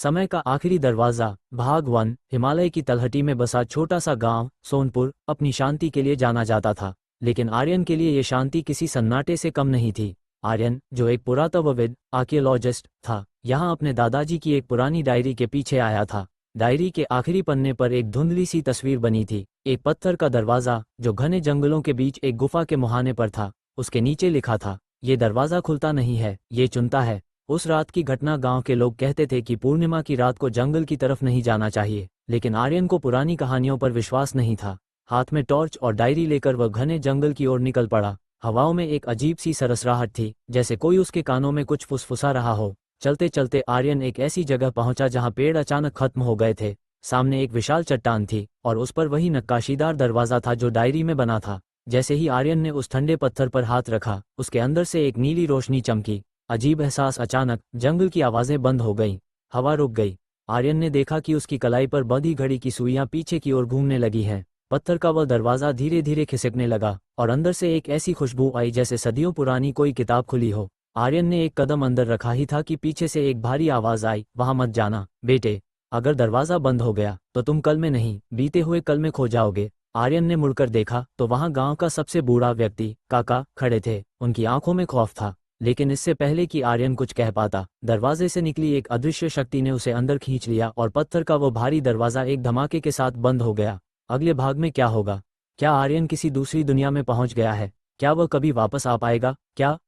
समय का आखिरी दरवाजा। भाग 1। हिमालय की तलहटी में बसा छोटा सा गांव सोनपुर अपनी शांति के लिए जाना जाता था, लेकिन आर्यन के लिए ये शांति किसी सन्नाटे से कम नहीं थी। आर्यन, जो एक पुरातत्वविद आर्कियोलॉजिस्ट था, यहाँ अपने दादाजी की एक पुरानी डायरी के पीछे आया था। डायरी के आखिरी पन्ने पर एक धुंधली सी तस्वीर बनी थी, एक पत्थर का दरवाजा जो घने जंगलों के बीच एक गुफा के मुहाने पर था। उसके नीचे लिखा था, ये दरवाजा खुलता नहीं है, ये चुनता है। उस रात की घटना। गांव के लोग कहते थे कि पूर्णिमा की रात को जंगल की तरफ नहीं जाना चाहिए, लेकिन आर्यन को पुरानी कहानियों पर विश्वास नहीं था। हाथ में टॉर्च और डायरी लेकर वह घने जंगल की ओर निकल पड़ा। हवाओं में एक अजीब सी सरसराहट थी, जैसे कोई उसके कानों में कुछ फुसफुसा रहा हो। चलते चलते आर्यन एक ऐसी जगह पहुंचा जहां पेड़ अचानक खत्म हो गए थे। सामने एक विशाल चट्टान थी और उस पर वही नक्काशीदार दरवाजा था जो डायरी में बना था। जैसे ही आर्यन ने उस ठंडे पत्थर पर हाथ रखा, उसके अंदर से एक नीली रोशनी चमकी। अजीब एहसास। अचानक जंगल की आवाजें बंद हो गईं, हवा रुक गई। आर्यन ने देखा कि उसकी कलाई पर बंधी घड़ी की सुइयां पीछे की ओर घूमने लगी हैं। पत्थर का वह दरवाजा धीरे धीरे खिसकने लगा और अंदर से एक ऐसी खुशबू आई जैसे सदियों पुरानी कोई किताब खुली हो। आर्यन ने एक कदम अंदर रखा ही था कि पीछे से एक भारी आवाज आई, वहां मत जाना बेटे। अगर दरवाजा बंद हो गया तो तुम कल में नहीं, बीते हुए कल में खो जाओगे। आर्यन ने मुड़कर देखा तो वहां गांव का सबसे बूढ़ा व्यक्ति काका खड़े थे। उनकी आंखों में खौफ था, लेकिन इससे पहले कि आर्यन कुछ कह पाता, दरवाजे से निकली एक अदृश्य शक्ति ने उसे अंदर खींच लिया और पत्थर का वो भारी दरवाजा एक धमाके के साथ बंद हो गया। अगले भाग में क्या होगा? क्या आर्यन किसी दूसरी दुनिया में पहुंच गया है? क्या वह कभी वापस आ पाएगा? क्या